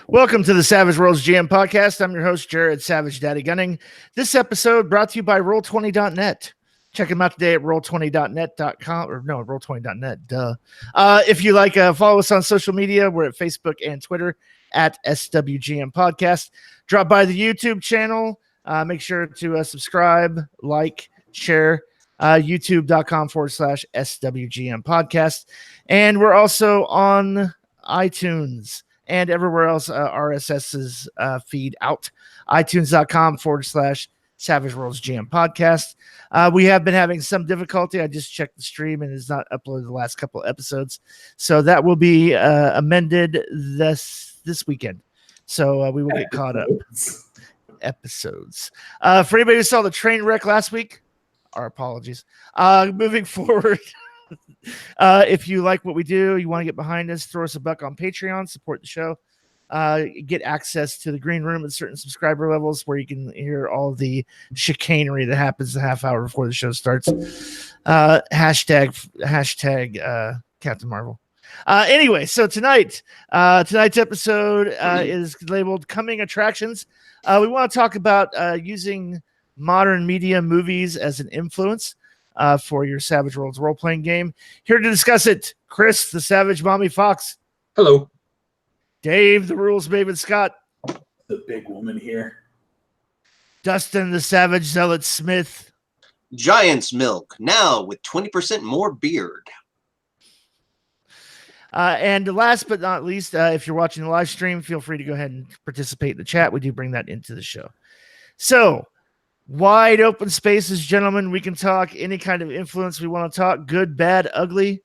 Welcome to the Savage Worlds GM podcast. I'm your host, Jared Savage Daddy Gunning. This episode brought to you by Roll20.net. Check them out today at roll20.net.com or no, roll20.net. Duh. If you like, follow us on social media. We're at Facebook and Twitter at SWGM Podcast. Drop by the YouTube channel. Make sure to subscribe, like, share. YouTube.com/SWGM Podcast. And we're also on iTunes and everywhere else RSS's feed out. iTunes.com/Savage Worlds GM Podcast. We have been having some difficulty. I just checked the stream and it's not uploaded the last couple of episodes. So that will be amended this weekend. So we will get caught up. Episodes. For anybody who saw the train wreck last week, our apologies. Moving forward, if you like what we do, you want to get behind us, throw us a buck on Patreon, support the show, get access to the green room at certain subscriber levels where you can hear all the chicanery that happens a half hour before the show starts. Hashtag Captain Marvel. Anyway, so tonight's episode is labeled Coming Attractions. We want to talk about using modern media movies as an influence for your Savage Worlds role-playing game. Here to discuss it, Chris, the Savage Mommy Fox. Hello. Dave, the Rules Maven Scott. The big woman here. Dustin, the Savage Zealot Smith. Giant's Milk, now with 20% more beard. And last but not least, if you're watching the live stream, feel free to go ahead and participate in the chat. We do bring that into the show. So, wide open spaces, gentlemen. We can talk any kind of influence we want to talk, good, bad, ugly.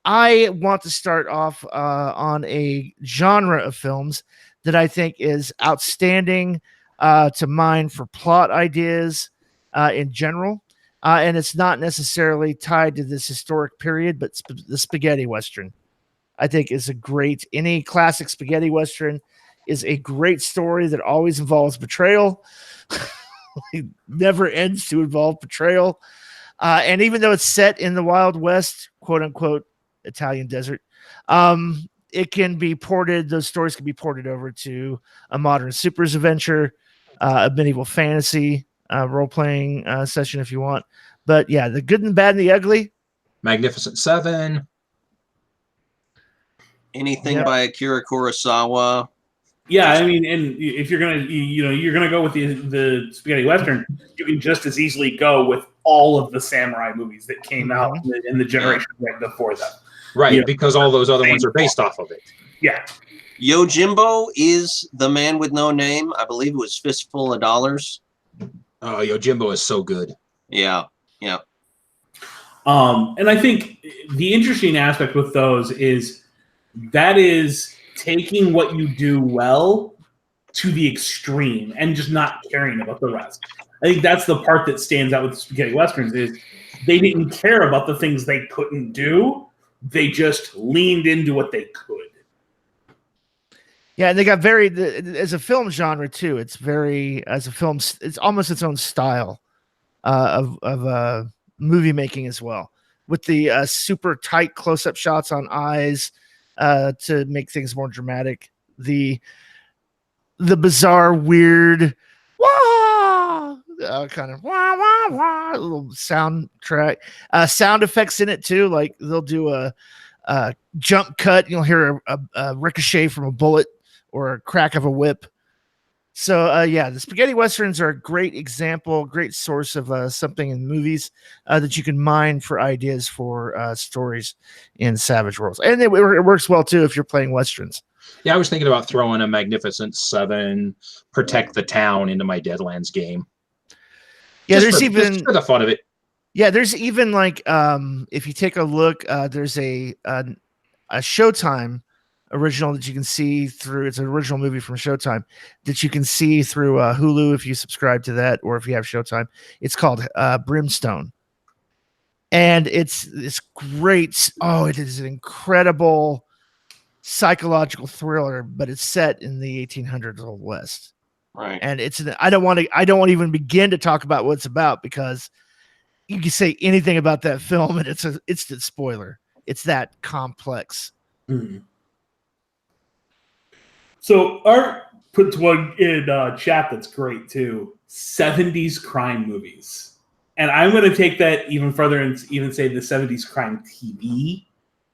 I want to start off on a genre of films that I think is outstanding to mine for plot ideas in general. And it's not necessarily tied to this historic period, but the spaghetti Western, I think, is a great, any classic spaghetti Western is a great story that always involves betrayal. It never ends to involve betrayal. And even though it's set in the Wild West, quote unquote, Italian desert, it can be ported. Those stories can be ported over to a modern supers adventure, a medieval fantasy role-playing session if you want. But yeah, the good and bad and the ugly. Magnificent Seven. Anything by Akira Kurosawa. Yeah, I mean, and if you're gonna go with the spaghetti Western, you can just as easily go with all of the samurai movies that came out in the generation right before them. Right, because all those other ones are based off of it. Yeah. Yojimbo is the man with no name. I believe it was Fistful of Dollars. Oh, Yojimbo is so good. Yeah. And I think the interesting aspect with those is that is taking what you do well to the extreme and just not caring about the rest. I think that's the part that stands out with the spaghetti Westerns is they didn't care about the things they couldn't do. They just leaned into what they could. Yeah, and they got as a film genre too. It's it's almost its own style of movie making as well, with the super tight close-up shots on eyes to make things more dramatic. The bizarre, weird, kind of little soundtrack, sound effects in it too. Like they'll do a jump cut, you'll hear a ricochet from a bullet or a crack of a whip. So the spaghetti Westerns are a great example, great source of something in movies that you can mine for ideas for stories in Savage Worlds. And it works well too if you're playing Westerns. Yeah, I was thinking about throwing a Magnificent Seven, Protect the Town into my Deadlands game. Yeah, just for the fun of it. Yeah, there's even like if you take a look, there's a Showtime original that you can see through. It's an original movie from Showtime that you can see through Hulu if you subscribe to that, or if you have Showtime. It's called Brimstone, and it's great. Oh, it is an incredible psychological thriller, but it's set in the 1800s Old West. Right. And I don't want to even begin to talk about what it's about, because you can say anything about that film and it's the spoiler. It's that complex. Mm-hmm. So Art puts one in chat that's great too. 70s crime movies. And I'm going to take that even further and even say the 70s crime TV,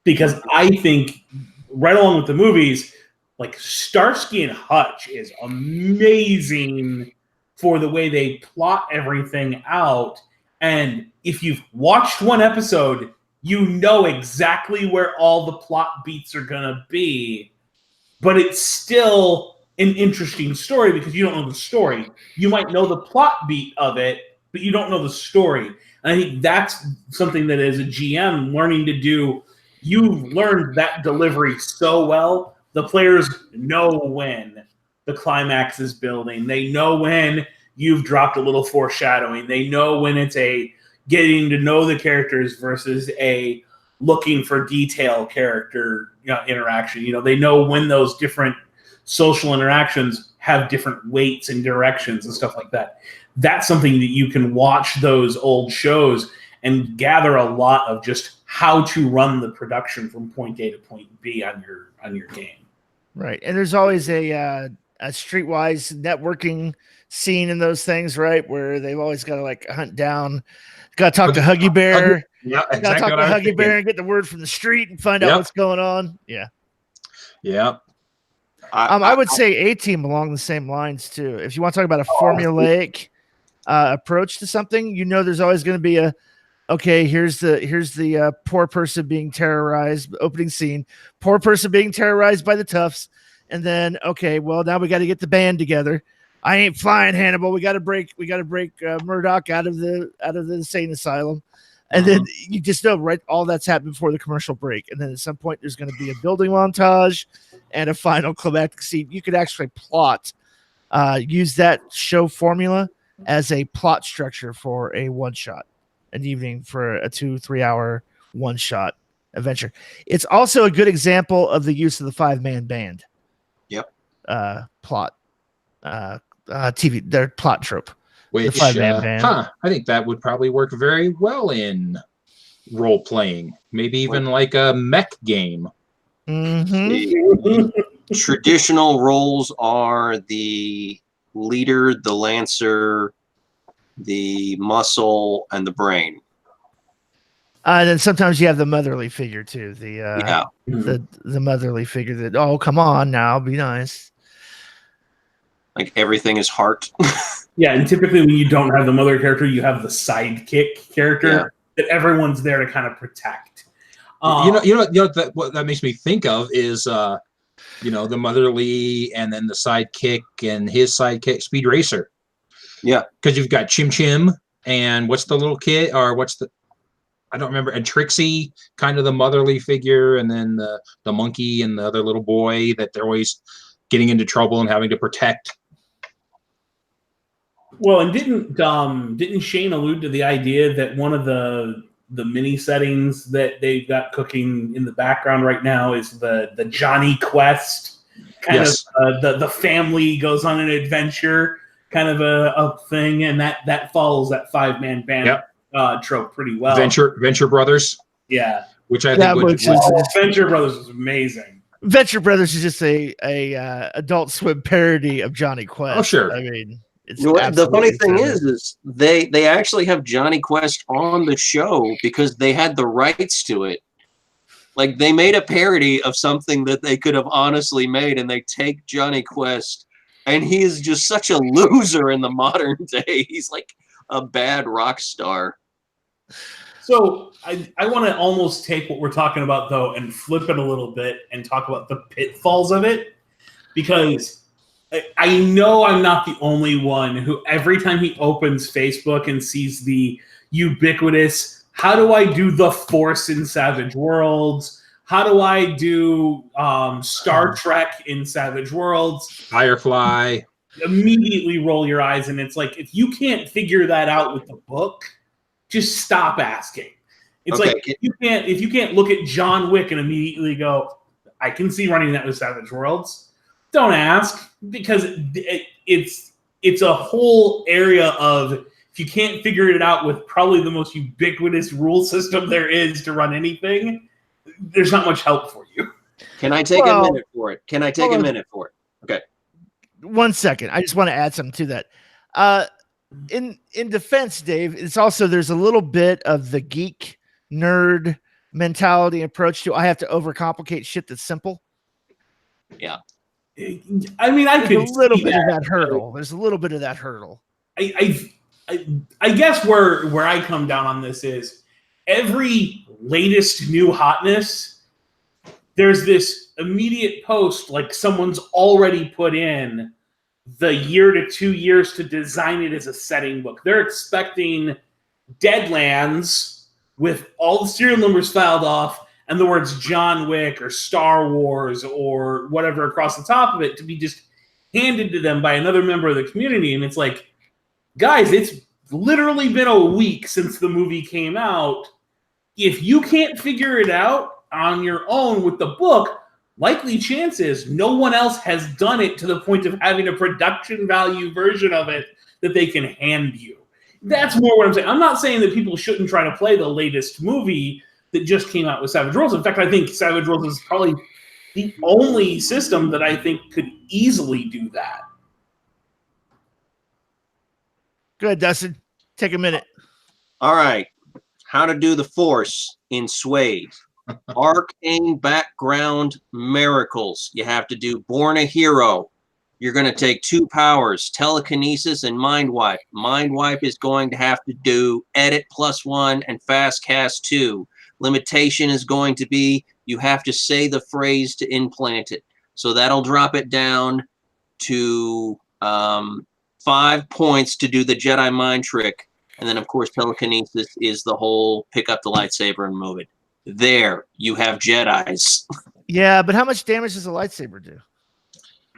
because I think right along with the movies, like Starsky and Hutch is amazing for the way they plot everything out. And if you've watched one episode, you know exactly where all the plot beats are going to be. But it's still an interesting story because you don't know the story. You might know the plot beat of it, but you don't know the story. And I think that's something that as a GM learning to do, you've learned that delivery so well. The players know when the climax is building. They know when you've dropped a little foreshadowing. They know when it's a getting to know the characters versus a looking for detail character interaction. They know when those different social interactions have different weights and directions and stuff like that. That's something that you can watch those old shows and gather a lot of just how to run the production from point A to point B on your game. Right. And there's always a streetwise networking scene in those things, right? Where they've always got to like hunt down, got to talk to Huggy Bear. Yeah, Got to exactly. talk to Huggy Bear and get the word from the street and find out what's going on. Yeah. Yeah. I would say A-Team along the same lines too. If you want to talk about a formulaic approach to something, there's always going to be here's the poor person being terrorized, opening scene, poor person being terrorized by the toughs, and then now we got to get the band together. I ain't flying, Hannibal. We got to break Murdoch out of the insane asylum. And then you just know, right, all that's happened before the commercial break. And then at some point, there's going to be a building montage and a final climactic scene. You could actually use that show formula as a plot structure for a one-shot, an evening for a 2-3 hour one-shot adventure. It's also a good example of the use of the 5-man band. Yep. Plot. TV, their plot trope. Which, the 5-man band. I think that would probably work very well in role playing. Maybe even like a mech game. Mm-hmm. Traditional roles are the leader, the lancer, the muscle, and the brain. And then sometimes you have the motherly figure too. The motherly figure that, come on now, be nice. Like everything is heart. Yeah, and typically when you don't have the mother character, you have the sidekick character that everyone's there to kind of protect. What that makes me think of is the motherly and then the sidekick and his sidekick, Speed Racer. Yeah, because you've got Chim Chim and what's the little kid I don't remember, and Trixie, kind of the motherly figure, and then the monkey and the other little boy that they're always getting into trouble and having to protect. Well, and didn't Shane allude to the idea that one of the mini settings that they've got cooking in the background right now is the Johnny Quest kind of the family goes on an adventure kind of a thing, and that follows that 5-man band trope pretty well. Venture Brothers, which I think Venture Brothers is amazing. Venture Brothers is just a Adult Swim parody of Johnny Quest. Oh sure, I mean. The funny thing is they actually have Johnny Quest on the show because they had the rights to it. Like they made a parody of something that they could have honestly made, and they take Johnny Quest, and he is just such a loser in the modern day. He's like a bad rock star. So I want to almost take what we're talking about though and flip it a little bit and talk about the pitfalls of it, because I know I'm not the only one who every time he opens Facebook and sees the ubiquitous, how do I do the Force in Savage Worlds? How do I do Star Trek in Savage Worlds? Firefly. Immediately roll your eyes, and it's like, if you can't figure that out with the book, just stop asking. It's like if you can't look at John Wick and immediately go, I can see running that with Savage Worlds. Don't ask, because it's a whole area of, if you can't figure it out with probably the most ubiquitous rule system there is to run anything, there's not much help for you. Can I take a minute for it? Okay. 1 second. I just want to add something to that. In defense, Dave, it's also there's a little bit of the geek nerd mentality approach to I have to overcomplicate shit that's simple. Yeah. I mean, I There's could a little see bit of that. that hurdle. There's a little bit of that hurdle. I guess where I come down on this is every latest new hotness, there's this immediate post like someone's already put in the year to 2 years to design it as a setting book. They're expecting Deadlands with all the serial numbers filed off and the words John Wick or Star Wars or whatever across the top of it to be just handed to them by another member of the community. And it's like, guys, it's literally been a week since the movie came out. If you can't figure it out on your own with the book, likely chances no one else has done it to the point of having a production value version of it that they can hand you. That's more what I'm saying. I'm not saying that people shouldn't try to play the latest movie that just came out with Savage Worlds. In fact, I think Savage Worlds is probably the only system that I think could easily do that. Go ahead, Dustin. Take a minute. All right. How to do the Force in Suede. Arcane background miracles. You have to do Born a Hero. You're going to take 2 powers, telekinesis and mind wipe. Mind wipe is going to have to do edit +1 and fast cast 2. Limitation is going to be you have to say the phrase to implant it. So that'll drop it down to 5 points to do the Jedi mind trick. And then, of course, telekinesis is the whole pick up the lightsaber and move it. There, you have Jedis. Yeah, but how much damage does a lightsaber do?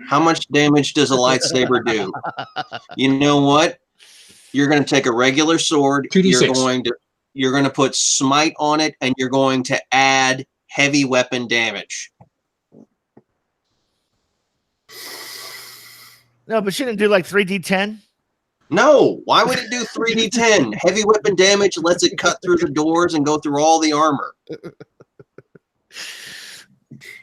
How much damage does a lightsaber do? You know what? You're going to take a regular sword. 2d6. You're going to put smite on it, and you're going to add heavy weapon damage. No, but shouldn't it do like 3d10? No, why would it do 3d10? Heavy weapon damage lets it cut through the doors and go through all the armor.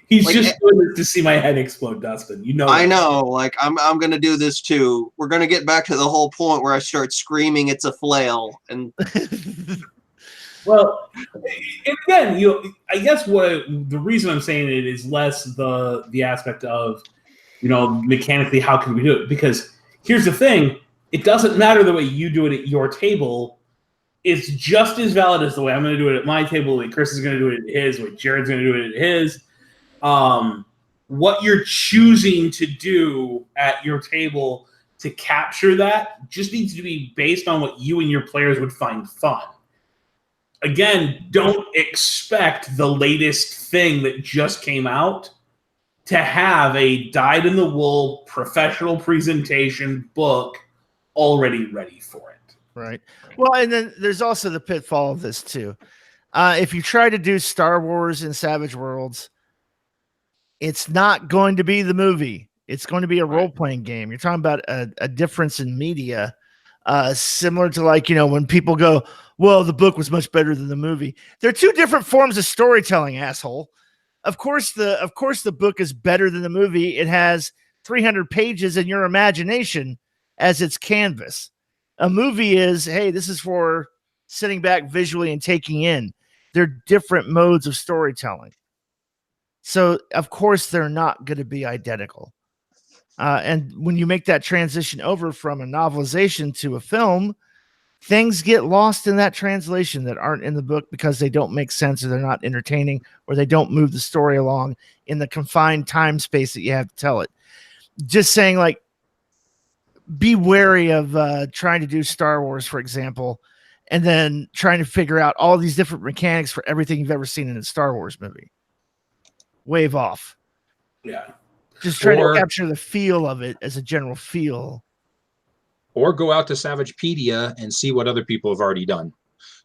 He's Like, just doing this to see my head explode, Dustin. You know. I that. know. Like I'm gonna do this too. We're gonna get back to the whole point where I start screaming, "It's a flail!" And Well, and again, I guess the reason I'm saying it is less the aspect of, mechanically how can we do it? Because here's the thing: it doesn't matter the way you do it at your table. It's just as valid as the way I'm going to do it at my table, the way Chris is going to do it at his, the way Jared's going to do it at his. What you're choosing to do at your table to capture that just needs to be based on what you and your players would find fun. Again, don't expect the latest thing that just came out to have a dyed-in-the-wool professional presentation book already ready for it. Right. Well, and then there's also the pitfall of this too. If you try to do Star Wars in Savage Worlds, it's not going to be the movie. It's going to be a role-playing game. You're talking about a difference in media, similar to when people go, well, the book was much better than the movie. They're 2 different forms of storytelling, asshole. Of course the book is better than the movie. It has 300 pages in your imagination as its canvas. A movie is, hey, this is for sitting back visually and taking in. They're different modes of storytelling. So, of course, they're not going to be identical. And when you make that transition over from a novelization to a film, things get lost in that translation that aren't in the book because they don't make sense or they're not entertaining or they don't move the story along in the confined time space that you have to tell it. Just saying, be wary of trying to do Star Wars, for example, and then trying to figure out all these different mechanics for everything you've ever seen in a Star Wars movie. Wave off. Yeah. Just try to capture the feel of it as a general feel. Or go out to Savagepedia and see what other people have already done.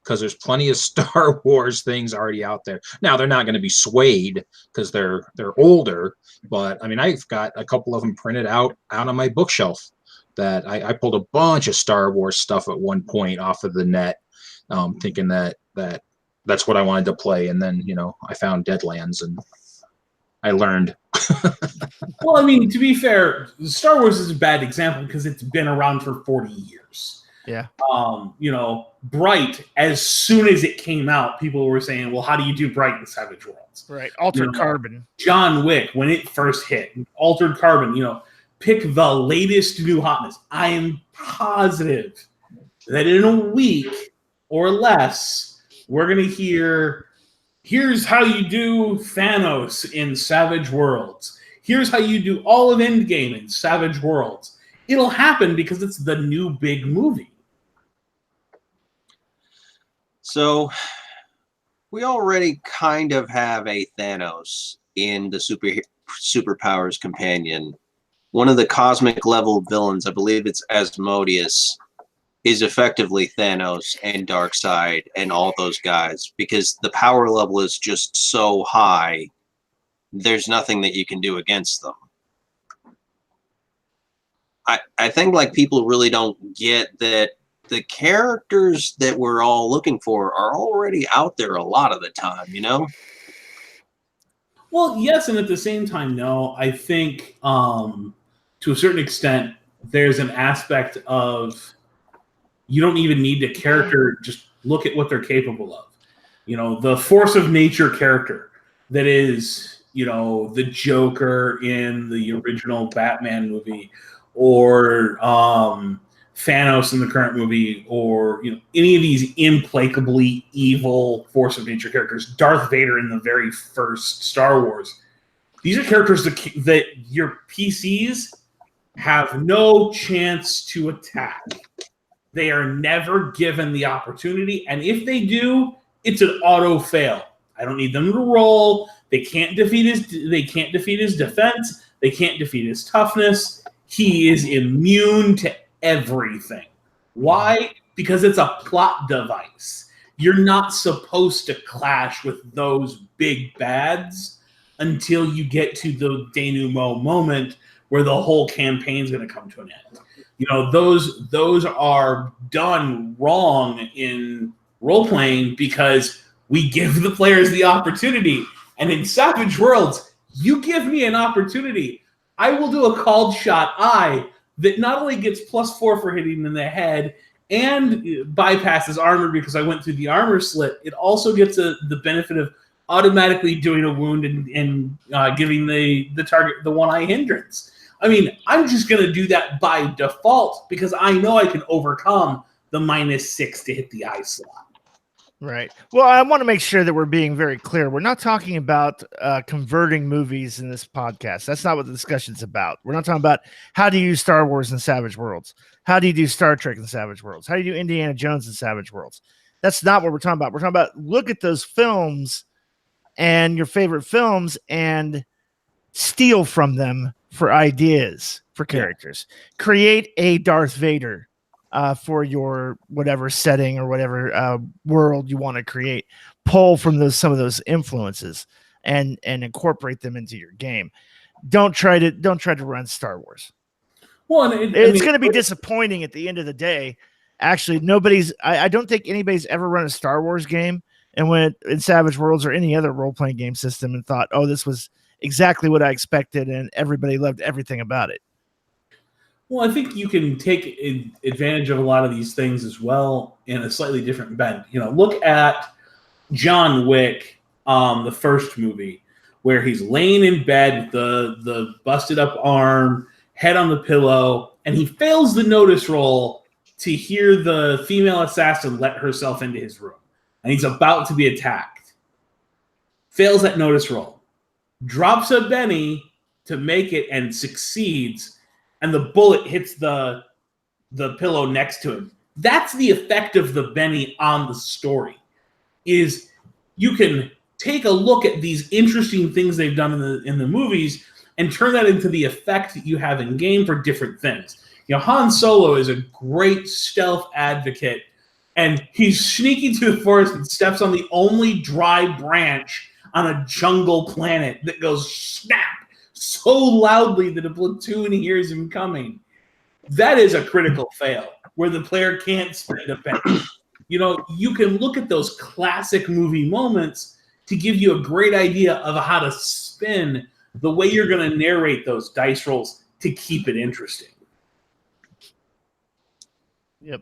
Because there's plenty of Star Wars things already out there. Now, they're not going to be swayed because they're older. But, I mean, I've got a couple of them printed out on my bookshelf that I pulled a bunch of Star Wars stuff at one point off of the net, thinking that's what I wanted to play. And then, I found Deadlands and I learned. Well, I mean, to be fair, Star Wars is a bad example because it's been around for 40 years. Yeah. Bright, as soon as it came out, people were saying, well, how do you do Bright in Savage Worlds? Right. Altered Carbon. John Wick, when it first hit, Altered Carbon, pick the latest new hotness. I am positive that in a week or less, we're going to hear, here's how you do Thanos in Savage Worlds. Here's how you do all of Endgame in Savage Worlds. It'll happen because it's the new big movie. So we already kind of have a Thanos in the Superpowers Companion. One of the cosmic level villains, I believe it's Asmodeus, is effectively Thanos and Darkseid and all those guys because the power level is just so high. There's nothing that you can do against them. I think like people really don't get that the characters that we're all looking for are already out there a lot of the time, Well, yes, and at the same time, no. I think to a certain extent, there's an aspect of you don't even need a character, just look at what they're capable of. The force of nature character that is, the Joker in the original Batman movie, or Thanos in the current movie, or any of these implacably evil force of nature characters, Darth Vader in the very first Star Wars. These are characters that your PCs have no chance to attack. They are never given the opportunity, and if they do, it's an auto fail. I don't need them to roll. They can't defeat his defense. They can't defeat his toughness. He is immune to everything. Why? Because it's a plot device. You're not supposed to clash with those big bads until you get to the denouement moment where the whole campaign's going to come to an end. Those are done wrong in role-playing because we give the players the opportunity. And in Savage Worlds, you give me an opportunity, I will do a called shot eye that not only gets +4 for hitting in the head and bypasses armor because I went through the armor slit, it also gets the benefit of automatically doing a wound and giving the target the one-eye hindrance. I mean, I'm just going to do that by default because I know I can overcome the -6 to hit the eye slot. Right. Well, I want to make sure that we're being very clear. We're not talking about converting movies in this podcast. That's not what the discussion's about. We're not talking about how do you use Star Wars in Savage Worlds? How do you do Star Trek in Savage Worlds? How do you do Indiana Jones in Savage Worlds? That's not what we're talking about. We're talking about look at those films and your favorite films and steal from them for ideas, for characters. Create a Darth Vader for your whatever setting or whatever world you want to create. Pull from some of those influences and incorporate them into your game. Don't try to run Star Wars. Well, it's going to be disappointing at the end of the day. Actually, I don't think anybody's ever run a Star Wars game and went in Savage Worlds or any other role-playing game system and thought, oh, this was exactly what I expected, and everybody loved everything about it. Well, I think you can take advantage of a lot of these things as well in a slightly different bend. Look at John Wick, the first movie, where he's laying in bed with the busted up arm, head on the pillow, and he fails the notice roll to hear the female assassin let herself into his room. And he's about to be attacked. Fails that notice roll. Drops a Benny to make it and succeeds, and the bullet hits the pillow next to him. That's the effect of the Benny on the story, is you can take a look at these interesting things they've done in the movies and turn that into the effect that you have in game for different things. Han Solo is a great stealth advocate, and he's sneaking through the forest and steps on the only dry branch on a jungle planet that goes snap so loudly that a platoon hears him coming. That is a critical fail where the player can't spend a penny. You can look at those classic movie moments, to give you a great idea of how to spin the way you're going to narrate those dice rolls to keep it interesting. Yep.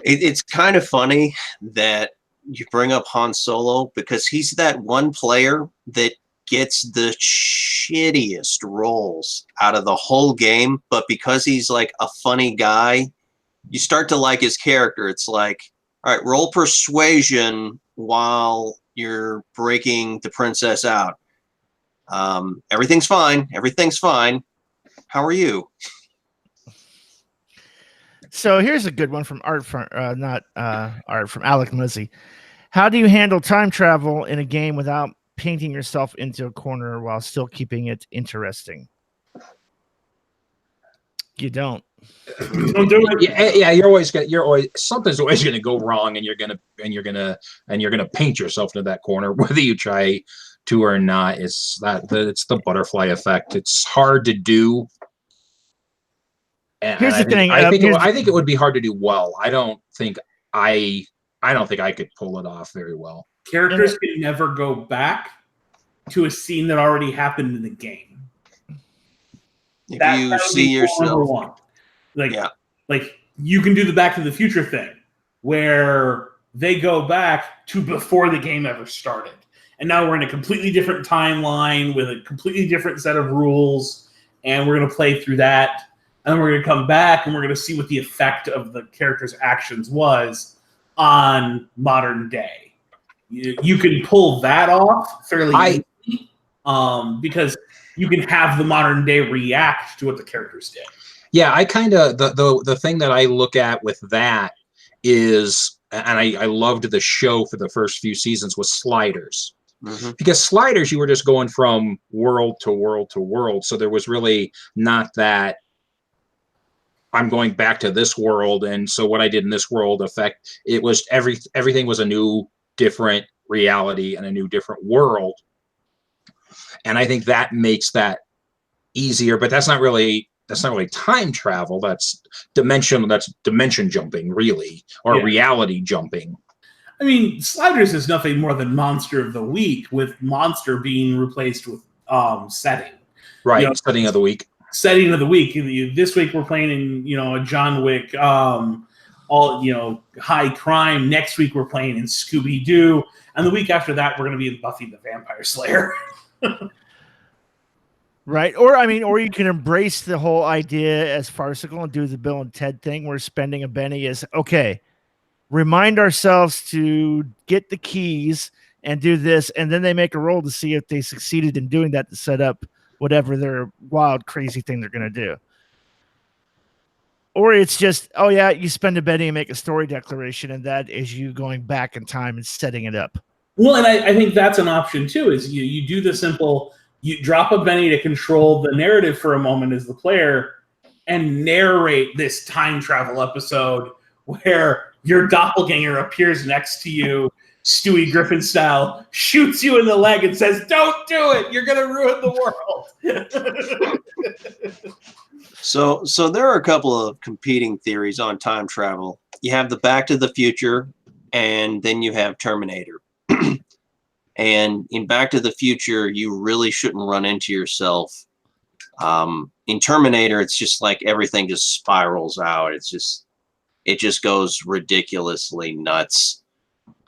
It's kind of funny that you bring up Han Solo because he's that one player that gets the shittiest rolls out of the whole game, but because he's like a funny guy, you start to like his character. It's like, all right, roll persuasion while you're breaking the princess out. Everything's fine. Everything's fine. How are you? So here's a good one from Art from Art from Alec Muzzy. How do you handle time travel in a game without painting yourself into a corner while still keeping it interesting? You don't. Don't do it. Yeah, something's always gonna go wrong, and you're gonna paint yourself into that corner, whether you try to or not. It's the butterfly effect. It's hard to do. And Here's the thing. I think it would be hard to do well. I don't think I could pull it off very well. Characters can never go back to a scene that already happened in the game. If you see yourself, like you can do the Back to the Future thing, where they go back to before the game ever started, and now we're in a completely different timeline with a completely different set of rules, and we're going to play through that, and then we're going to come back and we're going to see what the effect of the character's actions was on modern day. You can pull that off fairly easily, because you can have the modern day react to what the characters did. Yeah, I kind of the thing that I look at with that is, and I loved the show for the first few seasons, was Sliders. Mm-hmm. Because Sliders, you were just going from world to world to world, so there was really not that I'm going back to this world, and so what I did in this world affect. It was everything was a new, different reality and a new, different world, and I think that makes that easier. But that's not really time travel. That's dimension jumping, really, or reality jumping. I mean, Sliders is nothing more than Monster of the Week, with Monster being replaced with setting. Right, setting of the week. Setting of the week. This week we're playing in a John Wick, high crime. Next week we're playing in Scooby Doo, and the week after that we're going to be in Buffy the Vampire Slayer. Right. Or you can embrace the whole idea as farcical and do the Bill and Ted thing where spending a penny is okay. Remind ourselves to get the keys and do this, and then they make a roll to see if they succeeded in doing that to set up whatever their wild, crazy thing they're going to do. Or it's just, oh yeah, you spend a penny and make a story declaration, and that is you going back in time and setting it up. Well, and I think that's an option too, is you do the simple, you drop a penny to control the narrative for a moment as the player and narrate this time travel episode where your doppelganger appears next to you, Stewie Griffin style, shoots you in the leg and says, "Don't do it. You're going to ruin the world." So there are a couple of competing theories on time travel. You have the Back to the Future, and then you have Terminator. And in Back to the Future, you really shouldn't run into yourself. In Terminator, it's just like everything just spirals out. It just goes ridiculously nuts.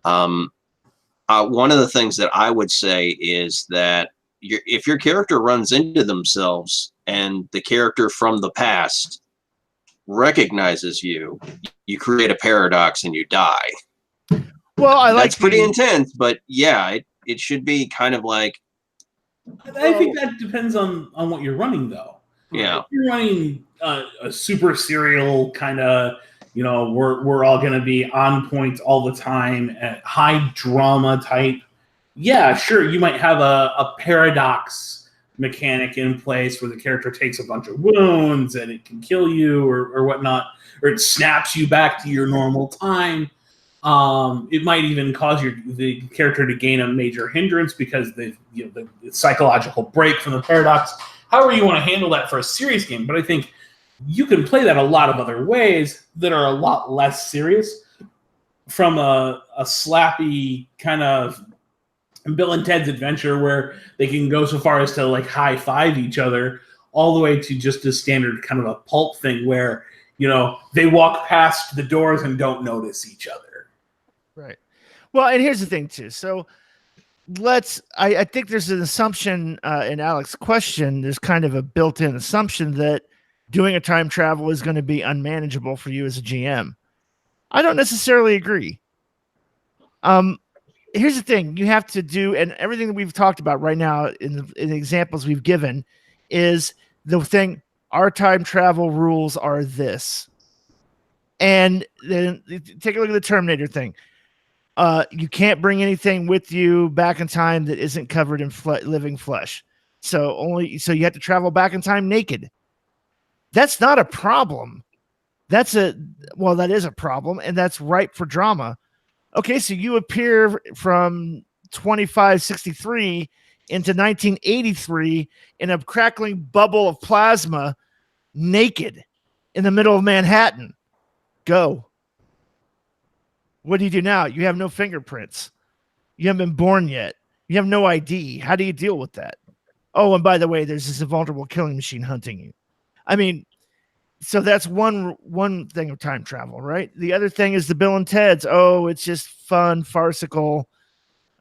One of the things that I would say is that if your character runs into themselves and the character from the past recognizes you, you create a paradox and you die. Well, that's pretty intense, but yeah, it should be kind of like. I think that depends on what you're running, though. Yeah, if you're running a super serial kind of, we're all going to be on point all the time, at high drama type. Yeah, sure, you might have a paradox mechanic in place where the character takes a bunch of wounds and it can kill you or whatnot, or it snaps you back to your normal time. It might even cause the character to gain a major hindrance because the psychological break from the paradox. However you want to handle that for a serious game, but I think you can play that a lot of other ways that are a lot less serious. From a slappy kind of Bill and Ted's Adventure, where they can go so far as to like high five each other, all the way to just a standard kind of a pulp thing where, you know, they walk past the doors and don't notice each other. Right. Well, and here's the thing too. So I think there's an assumption in Alex's question. There's kind of a built-in assumption that doing a time travel is going to be unmanageable for you as a GM. I don't necessarily agree. Here's the thing you have to do, and everything that we've talked about right now in the examples we've given is the thing. Our time travel rules are this. And then take a look at the Terminator thing. You can't bring anything with you back in time that isn't covered in living flesh. So you have to travel back in time naked. That's not a problem. That is a problem, and that's ripe for drama. Okay, so you appear from 2563 into 1983 in a crackling bubble of plasma, naked, in the middle of Manhattan. Go. What do you do now? You have no fingerprints. You haven't been born yet. You have no ID. How do you deal with that? Oh, and by the way, there's this invulnerable killing machine hunting you. I mean, so that's one thing of time travel, right? The other thing is the Bill and Ted's. Oh, it's just fun, farcical.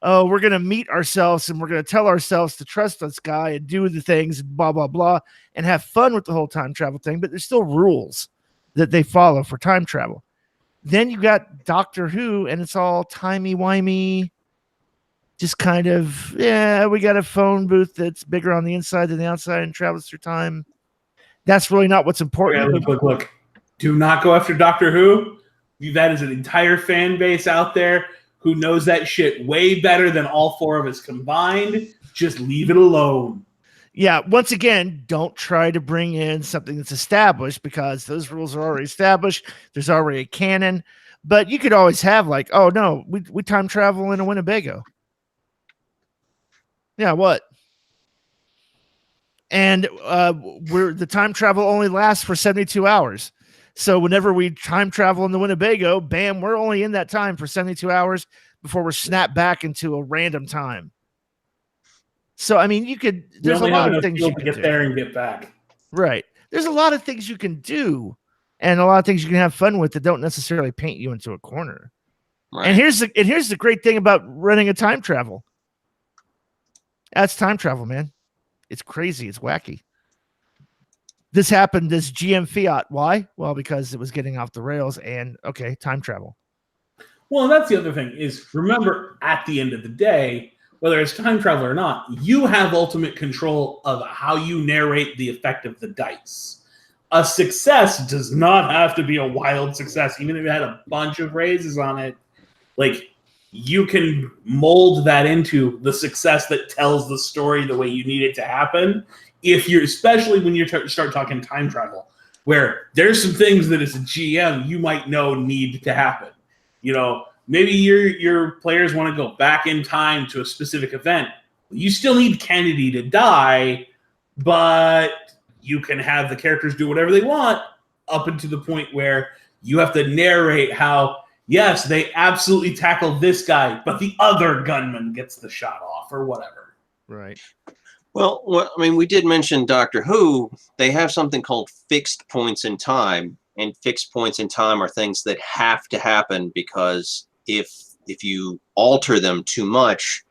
Oh, we're going to meet ourselves and we're going to tell ourselves to trust this guy and do the things, blah, blah, blah, and have fun with the whole time travel thing. But there's still rules that they follow for time travel. Then you got Doctor Who, and it's all timey-wimey, just kind of, yeah, we got a phone booth that's bigger on the inside than the outside and travels through time. That's really not what's important. Yeah, look. Do not go after Doctor Who. That is an entire fan base out there who knows that shit way better than all four of us combined. Just leave it alone. Yeah, once again, don't try to bring in something that's established because those rules are already established. There's already a canon. But you could always have like, oh, no, we time travel in a Winnebago. Yeah, what? And the time travel only lasts for 72 hours. So whenever we time travel in the Winnebago, bam, we're only in that time for 72 hours before we're snapped back into a random time. So, I mean, there's a lot of things you can get there and get back. Right. There's a lot of things you can do and a lot of things you can have fun with that don't necessarily paint you into a corner. Right. And here's the great thing about running a time travel. That's time travel, man. It's crazy. It's wacky. This happened as GM Fiat. Why? Well, because it was getting off the rails and, okay, time travel. Well, that's the other thing is, remember, at the end of the day, whether it's time travel or not, you have ultimate control of how you narrate the effect of the dice. A success does not have to be a wild success. Even if it had a bunch of raises on it, like, you can mold that into the success that tells the story the way you need it to happen. Especially when you start talking time travel, where there's some things that as a GM you might know need to happen. You know, maybe your players want to go back in time to a specific event. You still need Kennedy to die, but you can have the characters do whatever they want up until the point where you have to narrate how, yes, they absolutely tackled this guy, but the other gunman gets the shot off or whatever. Right. Well, I mean, we did mention Doctor Who. They have something called fixed points in time, and fixed points in time are things that have to happen because if you alter them too much,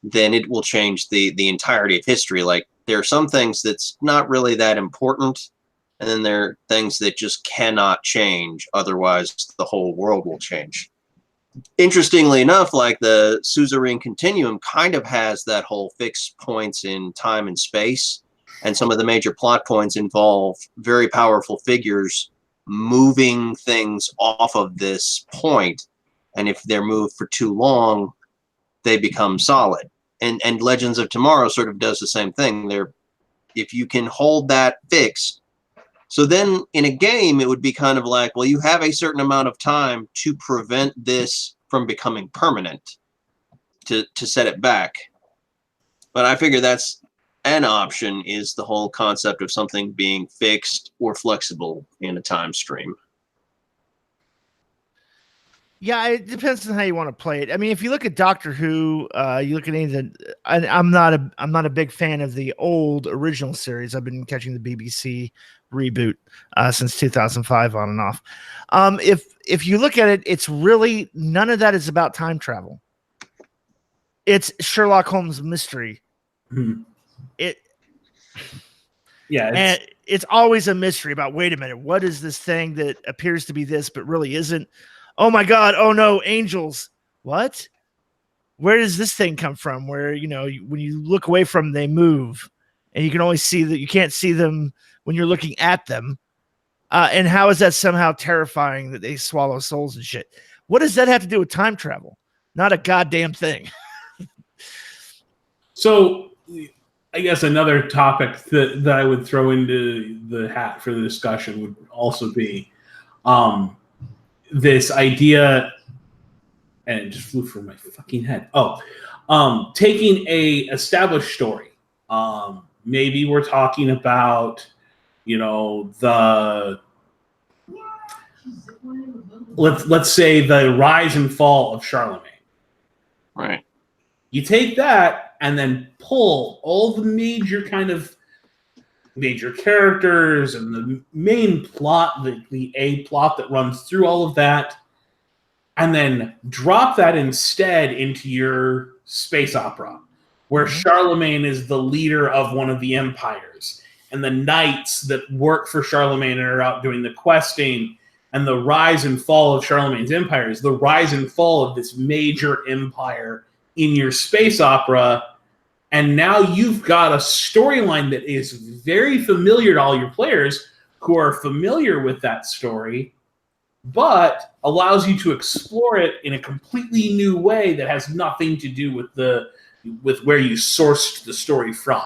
then it will change the entirety of history. Like, there are some things that's not really that important, and then there are things that just cannot change. Otherwise, the whole world will change. Interestingly enough, like the Suzerain Continuum kind of has that whole fixed points in time and space, and some of the major plot points involve very powerful figures moving things off of this point, and if they're moved for too long, they become solid. And Legends of Tomorrow sort of does the same thing. If you can hold that fixed, so then in a game, it would be kind of like, well, you have a certain amount of time to prevent this from becoming permanent, to set it back. But I figure that's an option, is the whole concept of something being fixed or flexible in a time stream. Yeah, it depends on how you want to play it. I mean, if you look at Doctor Who, you look at any of the. I'm not a big fan of the old original series. I've been catching the BBC reboot since 2005 on and off. If you look at it, it's really none of that is about time travel. It's Sherlock Holmes mystery. Mhm. It Yeah, and it's always a mystery about, wait a minute, what is this thing that appears to be this but really isn't? Oh my God, oh no, angels. What? Where does this thing come from? Where, when you look away from them, they move and you can only see that you can't see them when you're looking at them. And how is that somehow terrifying that they swallow souls and shit? What does that have to do with time travel? Not a goddamn thing. So I guess another topic that I would throw into the hat for the discussion would also be this idea, and it just flew from my fucking head. Taking a established story. Maybe we're talking about, let's say the rise and fall of Charlemagne. Right. You take that and then pull all the major characters and the main plot, the A plot that runs through all of that, and then drop that instead into your space opera, where Charlemagne is the leader of one of the empires, and the knights that work for Charlemagne are out doing the questing, and the rise and fall of Charlemagne's empire is the rise and fall of this major empire in your space opera. And now you've got a storyline that is very familiar to all your players who are familiar with that story, but allows you to explore it in a completely new way that has nothing to do with where you sourced the story from.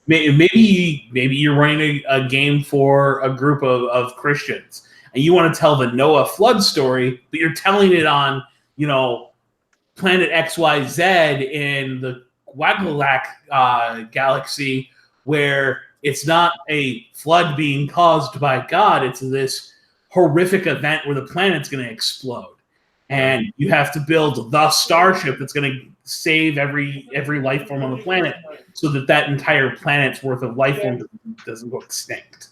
Maybe you're running a game for a group of Christians and you want to tell the Noah flood story, but you're telling it on, planet XYZ in the Wagalak galaxy, where it's not a flood being caused by God. It's this horrific event where the planet's going to explode. And you have to build the starship that's going to save every life form on the planet so that entire planet's worth of life form doesn't go extinct.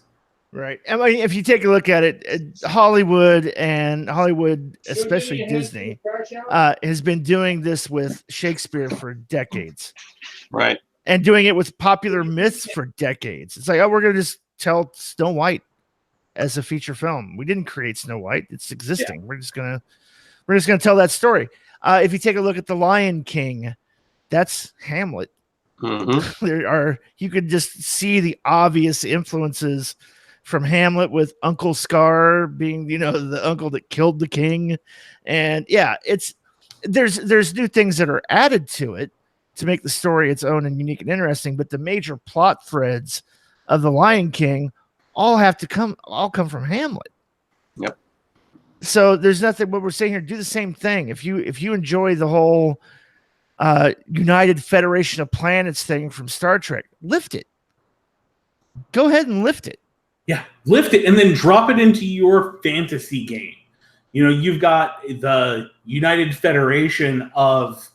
Right. I mean, if you take a look at it, Hollywood, especially Disney, has been doing this with Shakespeare for decades. Right. And doing it with popular myths for decades. It's like, we're going to just tell Snow White as a feature film. We didn't create Snow White. It's existing. Yeah. We're just going to tell that story. If you take a look at The Lion King, that's Hamlet. Mm-hmm. You could just see the obvious influences from Hamlet, with Uncle Scar being, the uncle that killed the king. And yeah, there's new things that are added to it to make the story its own and unique and interesting. But the major plot threads of The Lion King all come from Hamlet. Yep. So there's nothing, what we're saying here, do the same thing. If you enjoy the whole United Federation of Planets thing from Star Trek, lift it. Go ahead and lift it. Yeah, lift it and then drop it into your fantasy game. You've got the United Federation of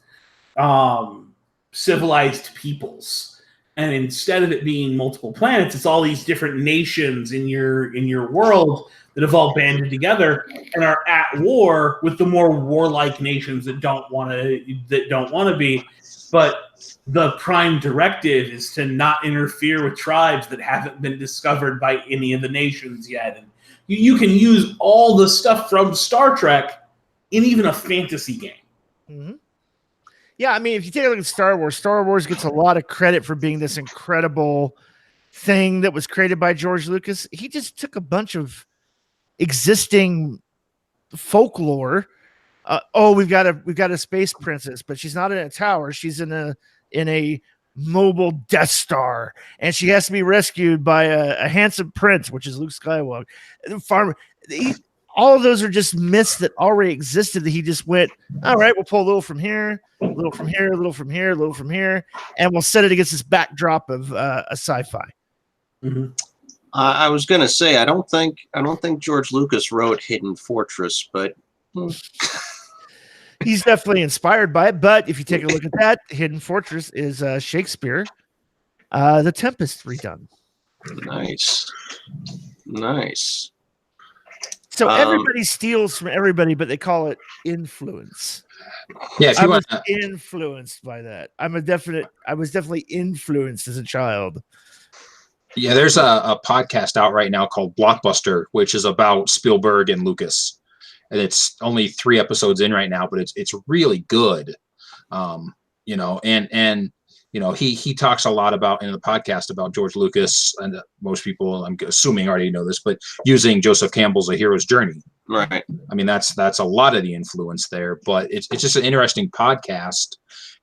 civilized peoples, and instead of it being multiple planets, it's all these different nations in your world that have all banded together and are at war with the more warlike nations that don't want to be. But the prime directive is to not interfere with tribes that haven't been discovered by any of the nations yet. And you can use all the stuff from Star Trek in even a fantasy game. Mm-hmm. Yeah, I mean, if you take a look at Star Wars gets a lot of credit for being this incredible thing that was created by George Lucas. He just took a bunch of existing folklore. We've got a space princess, but she's not in a tower. She's in a mobile Death Star, and she has to be rescued by a handsome prince, which is Luke Skywalker. All of those are just myths that already existed that he just went, all right, we'll pull a little from here, a little from here, a little from here, a little from here, and we'll set it against this backdrop of a sci-fi. Mm-hmm. I was going to say, I don't think George Lucas wrote Hidden Fortress, but He's definitely inspired by it. But if you take a look at that, Hidden Fortress is Shakespeare, The Tempest redone. Nice. So everybody steals from everybody, but they call it influence. Yeah, if I you was want, influenced by that. I was definitely influenced as a child. yeah, there's a podcast out right now called Blockbuster, which is about Spielberg and Lucas, and it's only 3 episodes in right now, but it's really good. You know, and you know, he talks a lot about in the podcast about George Lucas, and most people, I'm assuming, already know this, but using Joseph Campbell's A Hero's Journey. Right. I mean, that's a lot of the influence there, but it's just an interesting podcast,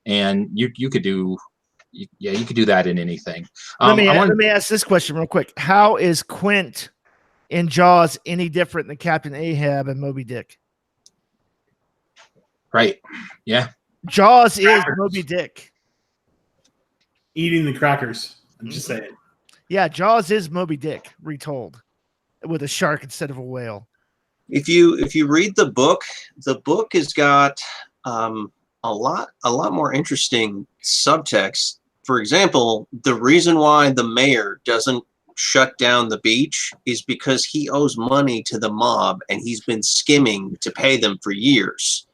and you could do. You could do that in anything. Let me ask this question real quick. How is Quint in Jaws any different than Captain Ahab and Moby Dick? Right. Yeah. Jaws is Moby Dick. Eating the crackers. I'm just saying. Yeah, Jaws is Moby Dick retold with a shark instead of a whale. If you read the book has got a lot more interesting subtext. For example, the reason why the mayor doesn't shut down the beach is because he owes money to the mob and he's been skimming to pay them for years.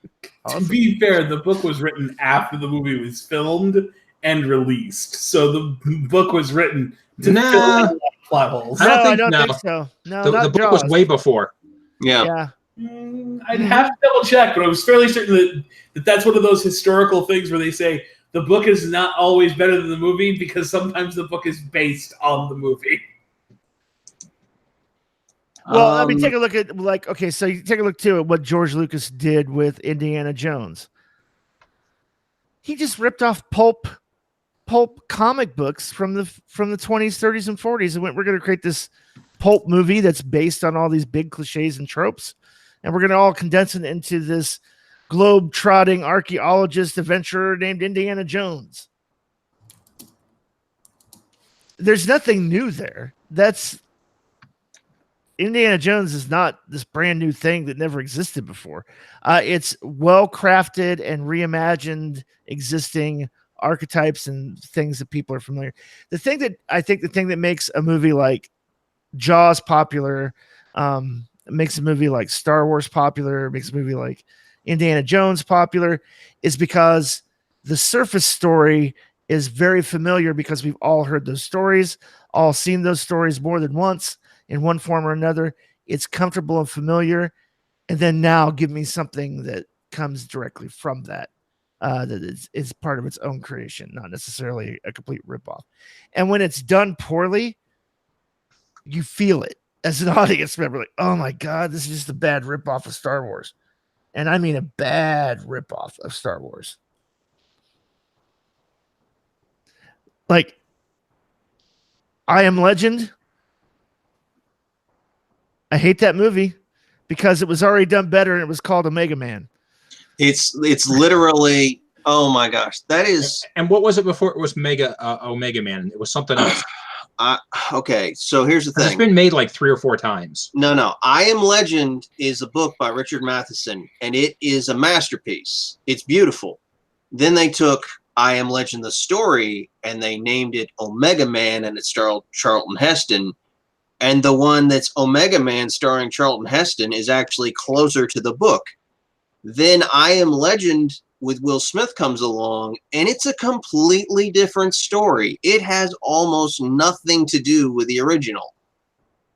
To be fair, the book was written after the movie was filmed and released. So the book was written to fill in a lot of plot holes. I don't think so. No, the book was way before. Yeah. I'd have to double check, but I was fairly certain that that's one of those historical things where they say the book is not always better than the movie because sometimes the book is based on the movie. Well, I mean, take a look at so you take a look too at what George Lucas did with Indiana Jones. He just ripped off pulp comic books from the 20s, 30s, and 40s and went, we're going to create this pulp movie that's based on all these big cliches and tropes, and we're going to all condense it into this globe-trotting archaeologist adventurer named Indiana Jones. There's nothing new there. Indiana Jones is not this brand new thing that never existed before. It's well-crafted and reimagined existing archetypes and things that people are familiar. The thing that makes a movie like Jaws popular, makes a movie like Star Wars popular, makes a movie like Indiana Jones popular, is because the surface story is very familiar because we've all heard those stories, all seen those stories more than once in one form or another. It's comfortable and familiar. And then now give me something that comes directly from that, that is part of its own creation, not necessarily a complete ripoff. And when it's done poorly, you feel it as an audience member, like, oh my God, this is just a bad ripoff of Star Wars. And I mean a bad ripoff of Star Wars. Like, I Am Legend. I hate that movie because it was already done better and it was called Omega Man. It's literally, oh my gosh, that is. And what was it before it was Omega Man? It was something else. Okay, so here's the thing. It's been made like 3 or 4 times. No. I Am Legend is a book by Richard Matheson, and it is a masterpiece. It's beautiful. Then they took I Am Legend, the story, and they named it Omega Man, and it starred Charlton Heston. And the one that's Omega Man starring Charlton Heston is actually closer to the book. Then I Am Legend with Will Smith comes along, and it's a completely different story. It has almost nothing to do with the original.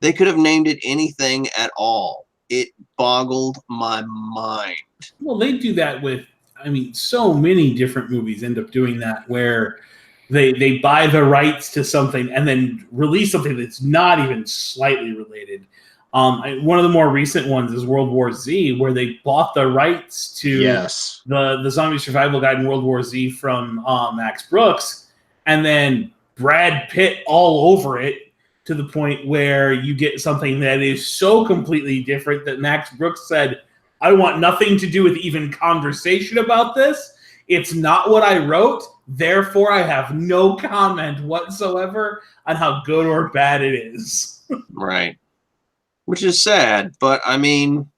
They could have named it anything at all. It boggled my mind. Well, they do that with, I mean, so many different movies end up doing that, where they buy the rights to something and then release something that's not even slightly related. One of the more recent ones is World War Z, where they bought the rights to the Zombie Survival Guide in World War Z from Max Brooks, and then Brad Pitt all over it to the point where you get something that is so completely different that Max Brooks said, I want nothing to do with even conversation about this. It's not what I wrote. Therefore, I have no comment whatsoever on how good or bad it is. Right. Which is sad, but I mean,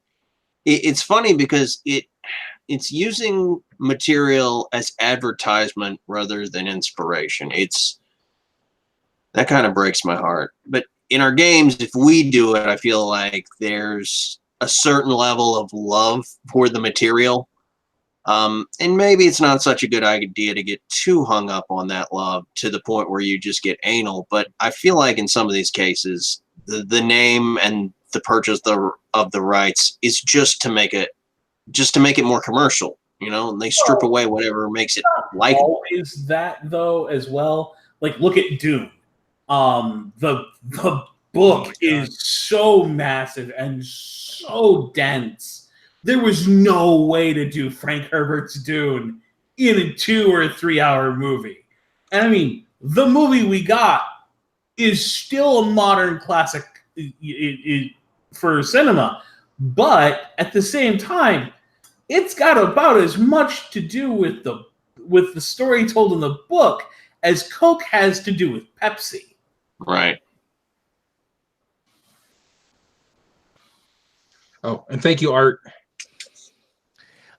it's funny because it's using material as advertisement rather than inspiration. That kind of breaks my heart. But in our games, if we do it, I feel like there's a certain level of love for the material. And maybe it's not such a good idea to get too hung up on that love to the point where you just get anal. But I feel like in some of these cases, the name and the purchase of the rights is just to make it more commercial, and they strip away whatever makes it likable. Always that though as well. Like look at Dune. The book is so massive and so dense. There was no way to do Frank Herbert's Dune in a 2 or 3 hour movie. And I mean, the movie we got is still a modern classic for cinema. But at the same time, it's got about as much to do with the story told in the book as Coke has to do with Pepsi. Right. Oh, and thank you, Art.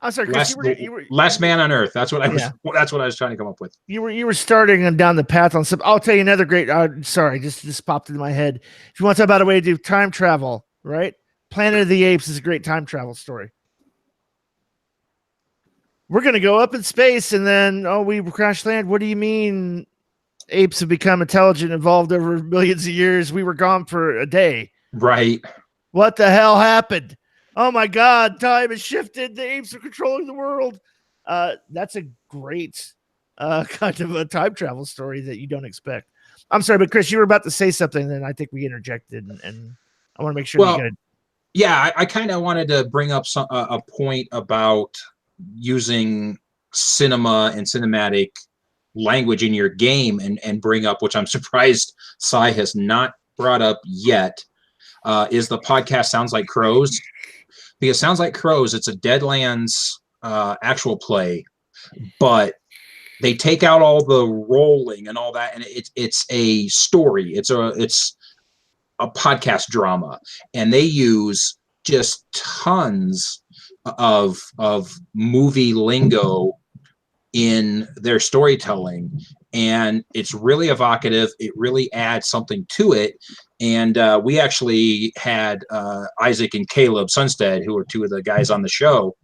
I'm sorry, Chris. You were last man on earth. That's what I was. Yeah. That's what I was trying to come up with. You were starting down the path on some. I'll tell you another great. Sorry, just popped into my head. If you want to talk about a way to do time travel, right? Planet of the Apes is a great time travel story. We're gonna go up in space, and then we crash land. What do you mean? Apes have become intelligent, evolved over millions of years. We were gone for a day. Right. What the hell happened? Oh my God, time has shifted. The apes are controlling the world. That's a great kind of a time travel story that you don't expect. I'm sorry, but Chris, you were about to say something, and I think we interjected, and I want to make sure you get. Yeah, I kind of wanted to bring up a point about using cinema and cinematic language in your game, and bring up, which I'm surprised Cy has not brought up yet, is the podcast Sounds Like Crows. Because Sounds Like Crows, it's a Deadlands actual play, but they take out all the rolling and all that, and it's a story. It's a podcast drama, and they use just tons of movie lingo in their storytelling, and it's really evocative. It really adds something to it. And we actually had Isaac and Caleb Sunstead, who are two of the guys on the show.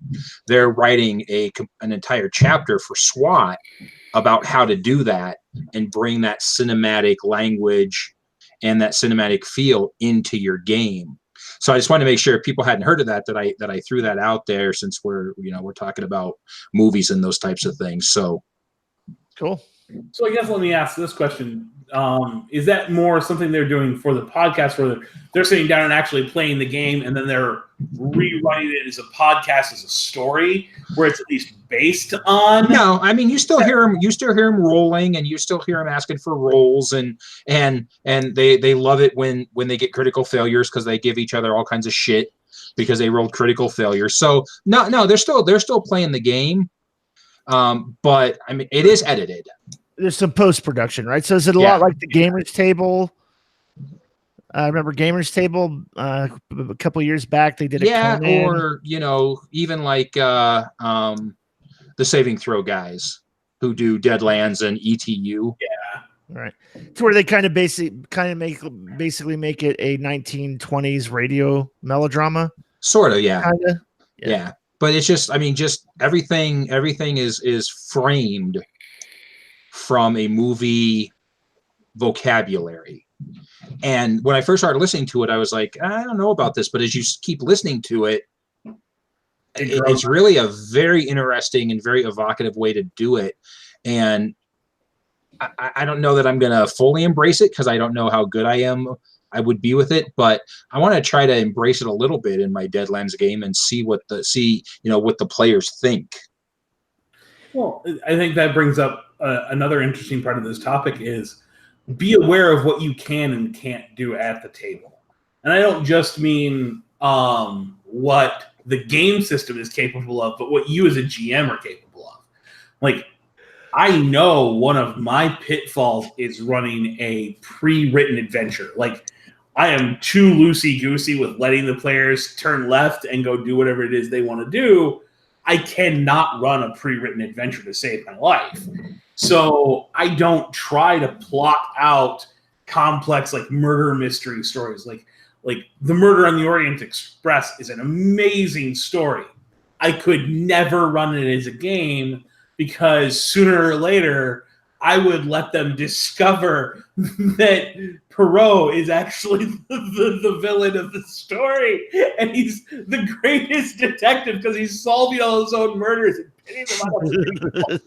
They're writing an entire chapter for SWAT about how to do that and bring that cinematic language and that cinematic feel into your game. So I just wanted to make sure if people hadn't heard of that I threw that out there, since we're talking about movies and those types of things. So cool. So I guess let me ask this question. Is that more something they're doing for the podcast, where they're sitting down and actually playing the game, and then they're rewriting it as a podcast, as a story, where it's at least based on? No, I mean, you still hear them rolling, and you still hear them asking for rolls, and they love it when they get critical failures, because they give each other all kinds of shit because they rolled critical failures. So no, they're still playing the game. But I mean, it is edited. There's some post-production, right? So is it a lot like the Gamers Table? I remember Gamers Table a couple years back. They did or even like the Saving Throw guys who do Deadlands and ETU. Yeah, right. To where they kind of basically make it a 1920s radio melodrama. Sort of, yeah. Kinda. Yeah. But it's just, I mean, just everything is framed from a movie vocabulary. And when I first started listening to it, I was like, I don't know about this. But as you keep listening to it, it's really a very interesting and very evocative way to do it. And I don't know that I'm going to fully embrace it, because I don't know how good I would be with it, but I want to try to embrace it a little bit in my Deadlands game and see what the players think. Well, I think that brings up another interesting part of this topic is be aware of what you can and can't do at the table. And I don't just mean what the game system is capable of, but what you as a GM are capable of. Like, I know one of my pitfalls is running a pre-written adventure. Like, I am too loosey-goosey with letting the players turn left and go do whatever it is they want to do, I cannot run a pre-written adventure to save my life. So I don't try to plot out complex like murder mystery stories. Like The Murder on the Orient Express is an amazing story. I could never run it as a game because sooner or later I would let them discover that Perot is actually the villain of the story, and he's the greatest detective because he's solving all his own murders and pitting them out.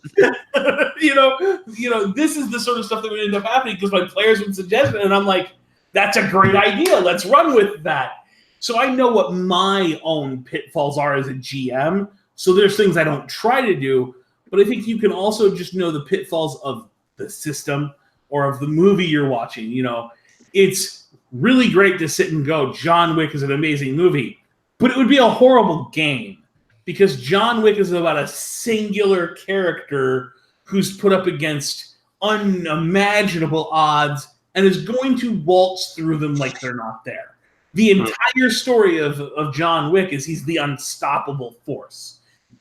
you know, this is the sort of stuff that would end up happening because my players would suggest it, and I'm like, that's a great idea. Let's run with that. So I know what my own pitfalls are as a GM. So there's things I don't try to do. But I think you can also just know the pitfalls of the system or of the movie you're watching. You know, it's really great to sit and go, John Wick is an amazing movie, but it would be a horrible game because John Wick is about a singular character who's put up against unimaginable odds and is going to waltz through them like they're not there. The entire story of John Wick is he's the unstoppable force.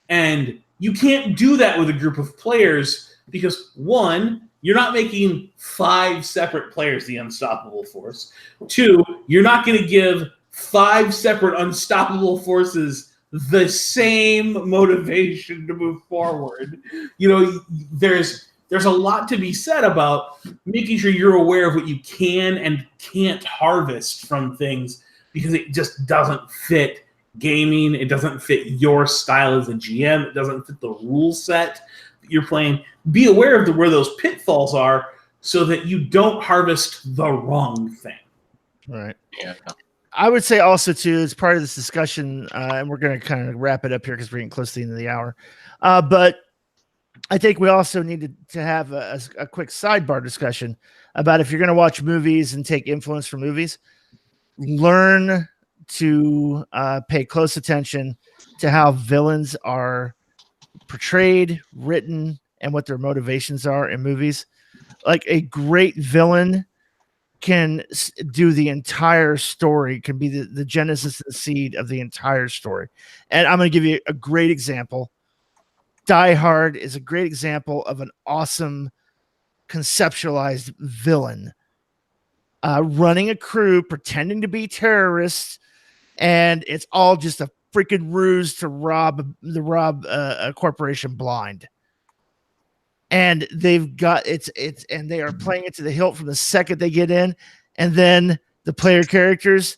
And you can't do that with a group of players because, one, you're not making 5 separate players the unstoppable force. 2, you're not going to give 5 separate unstoppable forces the same motivation to move forward. You know, there's a lot to be said about making sure you're aware of what you can and can't harvest from things because it just doesn't fit gaming. It doesn't fit your style as a GM. It doesn't fit the rule set that you're playing. Be aware of where those pitfalls are so that you don't harvest the wrong thing. Right. Yeah. I would say also, too, as part of this discussion, and we're going to kind of wrap it up here because we're getting close to the end of the hour, but I think we also need to have a quick sidebar discussion about if you're going to watch movies and take influence from movies, learn to pay close attention to how villains are portrayed, written, and what their motivations are in movies. Like a great villain can do the entire story, can be the genesis and the seed of the entire story. And I'm going to give you a great example. Die Hard is a great example of an awesome conceptualized villain running a crew, pretending to be terrorists, and it's all just a freaking ruse to rob a corporation blind. And they've got and they are playing it to the hilt from the second they get in, and then the player characters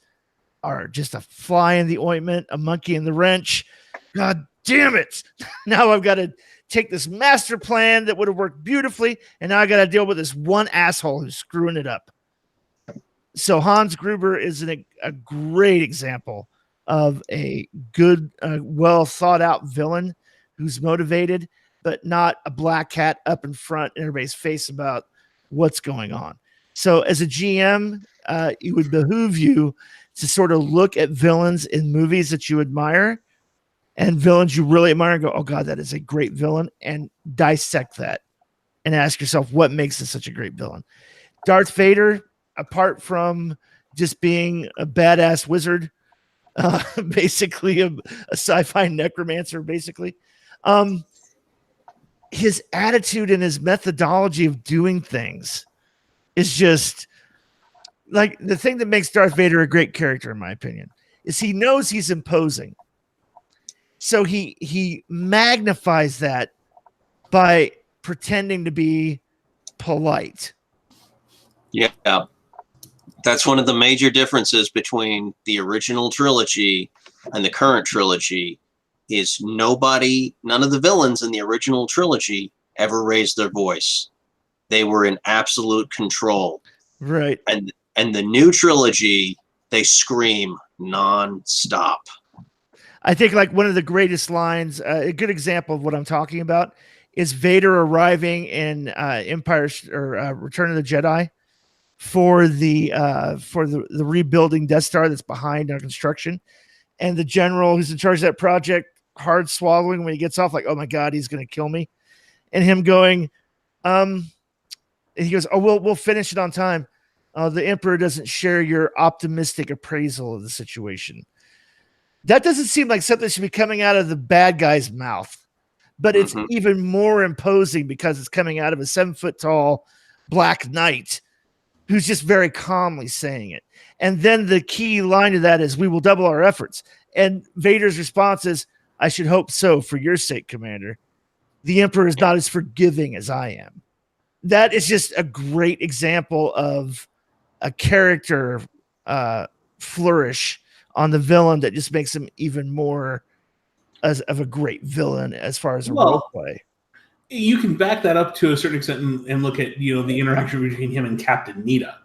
are just a fly in the ointment, a monkey in the wrench. God damn it! Now I've got to take this master plan that would have worked beautifully, and now I got to deal with this one asshole who's screwing it up. So Hans Gruber is a great example of a good, well thought out villain who's motivated, but not a black cat up in front in everybody's face about what's going on. So as a GM, it would behoove you to sort of look at villains in movies that you admire and villains you really admire and go, oh God, that is a great villain, and dissect that and ask yourself what makes this such a great villain. Darth Vader, apart from just being a badass wizard, basically a sci-fi necromancer, basically, his attitude and his methodology of doing things is just like the thing that makes Darth Vader a great character, in my opinion, is he knows he's imposing. So he magnifies that by pretending to be polite. Yeah. That's one of the major differences between the original trilogy and the current trilogy is none of the villains in the original trilogy ever raised their voice. They were in absolute control. Right. And the new trilogy, they scream nonstop. I think like one of the greatest lines, a good example of what I'm talking about is Vader arriving in Return of the Jedi for the rebuilding Death Star that's behind on construction. And the general who's in charge of that project, hard swallowing when he gets off, like, oh my God, he's going to kill me. And him going, and he goes, oh, we'll finish it on time. the Emperor doesn't share your optimistic appraisal of the situation. That doesn't seem like something that should be coming out of the bad guy's mouth, but it's even more imposing because it's coming out of a 7-foot tall Black Knight who's just very calmly saying it. And then the key line to that is, "We will double our efforts." And Vader's response is, "I should hope so for your sake, Commander. The Emperor is not as forgiving as I am." That is just a great example of a character flourish on the villain that just makes him even more of a great villain as far as a role play. You can back that up to a certain extent and look at, the interaction between him and Captain Nita.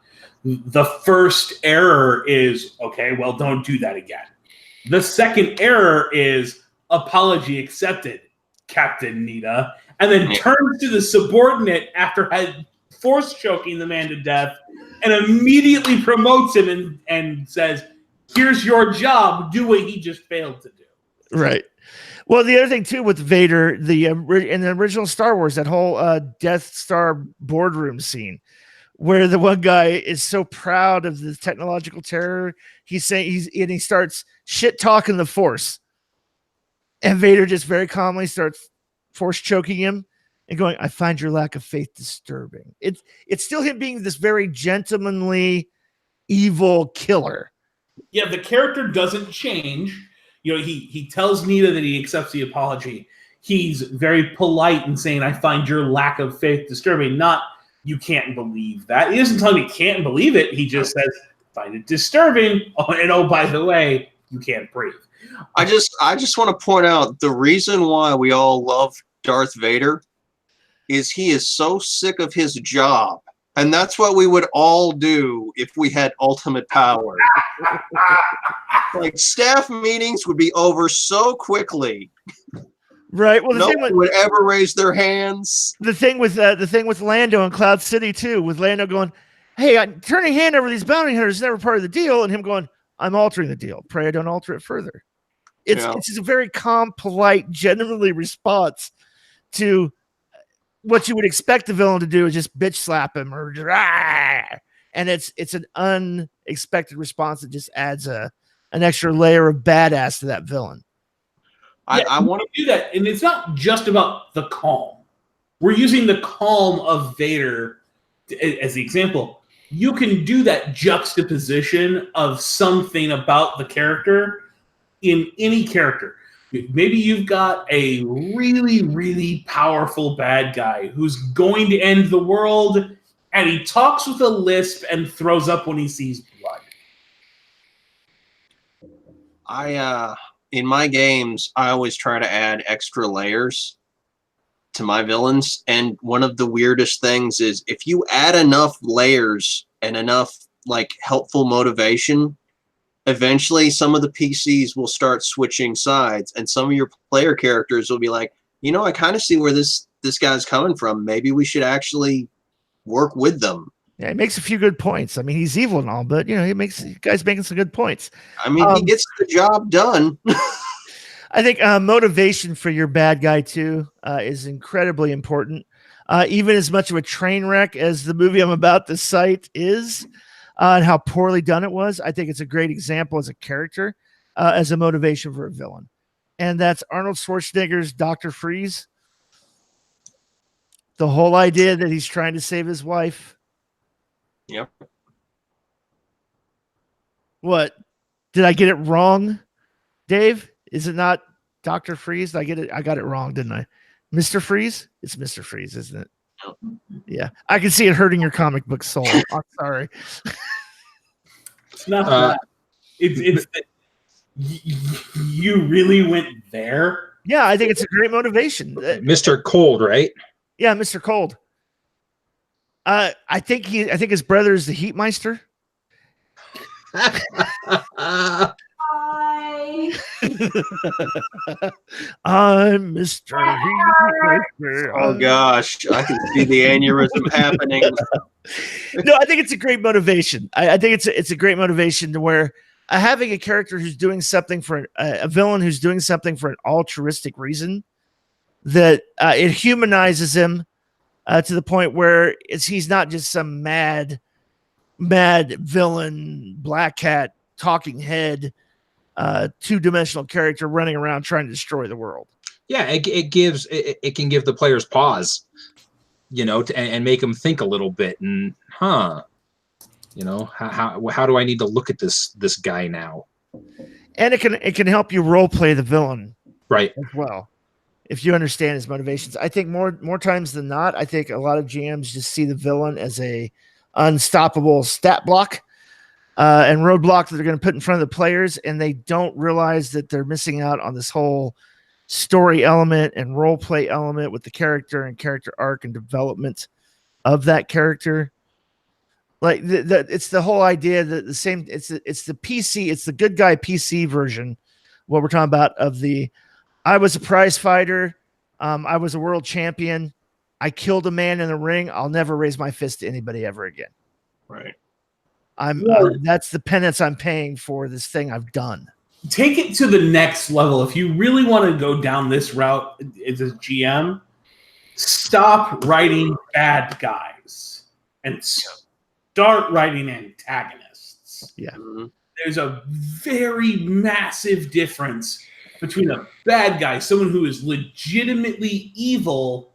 The first error is, okay, well, don't do that again. The second error is, apology accepted, Captain Nita, and then turns to the subordinate after force choking the man to death and immediately promotes him and says, "Here's your job, do what he just failed to do." Right. Well, the other thing too with Vader, in the original Star Wars, that whole Death Star boardroom scene, where the one guy is so proud of the technological terror, he starts shit talking the Force, and Vader just very calmly starts force choking him and going, "I find your lack of faith disturbing." It's still him being this very gentlemanly, evil killer. Yeah, the character doesn't change. He tells Nita that he accepts the apology. He's very polite in saying, "I find your lack of faith disturbing," not, "You can't believe that." He doesn't tell me he can't believe it. He just says, "Find it disturbing. Oh, and by the way, you can't breathe." I just want to point out the reason why we all love Darth Vader is he is so sick of his job. And that's what we would all do if we had ultimate power. Like, staff meetings would be over so quickly. Right. Well, no one would ever raise their hands. The thing with Lando in Cloud City too, with Lando going, "Hey, I'm turning hand over these bounty hunters is never part of the deal," and him going, "I'm altering the deal. Pray I don't alter it further." It's just a very calm, polite, genuinely response to what you would expect the villain to do, is just bitch slap him or and it's an unexpected response that just adds an extra layer of badass to that villain. I want to do that, and it's not just about the calm. We're using the calm of Vader as the example. You can do that juxtaposition of something about the character in any character. Maybe you've got a really, really powerful bad guy who's going to end the world, and he talks with a lisp and throws up when he sees blood. In my games, I always try to add extra layers to my villains, and one of the weirdest things is if you add enough layers and enough helpful motivation, eventually some of the PCs will start switching sides, and some of your player characters will be like, I kind of see where this guy's coming from. Maybe we should actually work with them. Yeah, he makes a few good points. I mean, he's evil and all, but guy's making some good points. I mean, he gets the job done. I think motivation for your bad guy too is incredibly important. Even as much of a train wreck as the movie I'm about to cite is, and how poorly done it was, I think it's a great example as a character, as a motivation for a villain. And that's Arnold Schwarzenegger's Dr. Freeze. The whole idea that he's trying to save his wife. Yep. What? Did I get it wrong, Dave? Is it not Dr. Freeze? Did I get it? I got it wrong, didn't I? Mr. Freeze? It's Mr. Freeze, isn't it? Yeah. I can see it hurting your comic book soul. I'm sorry. It's not that. It's that you really went there. Yeah, I think it's a great motivation. Mr. Cold, right? Yeah, Mr. Cold. I think his brother is the Heatmeister. Hi. I'm Mr. Heatmeister. Oh gosh, I can see the aneurysm happening. No, I think it's a great motivation. I think it's a great motivation to where having a character who's doing something for a villain who's doing something for an altruistic reason, that it humanizes him to the point where he's not just some mad mad villain, black cat, talking head, two-dimensional character running around trying to destroy the world. Yeah, it can give the players pause, and make them think a little bit. And how do I need to look at this guy now? And it can help you role play the villain, right, as well, if you understand his motivations. I think more times than not, I think a lot of GMs just see the villain as a unstoppable stat block and roadblock that they're going to put in front of the players, and they don't realize that they're missing out on this whole story element and role play element with the character and character arc and development of that character. Like it's the whole idea that it's the PC, it's the good guy PC version. What we're talking about of I was a prize fighter. I was a world champion. I killed a man in the ring. I'll never raise my fist to anybody ever again. Right. That's the penance I'm paying for this thing I've done. Take it to the next level. If you really want to go down this route as a GM, stop writing bad guys and start writing antagonists. Yeah. Mhm. There's a very massive difference between a bad guy, someone who is legitimately evil,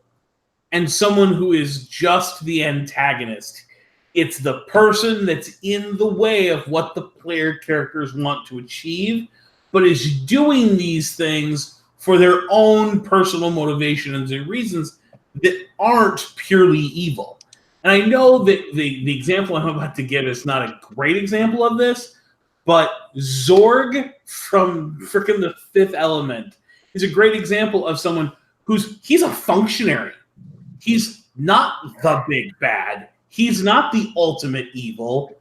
and someone who is just the antagonist. It's the person that's in the way of what the player characters want to achieve, but is doing these things for their own personal motivations and reasons that aren't purely evil. And I know that the example I'm about to give is not a great example of this, but Zorg from frickin' The Fifth Element is a great example of someone he's a functionary. He's not the big bad. He's not the ultimate evil.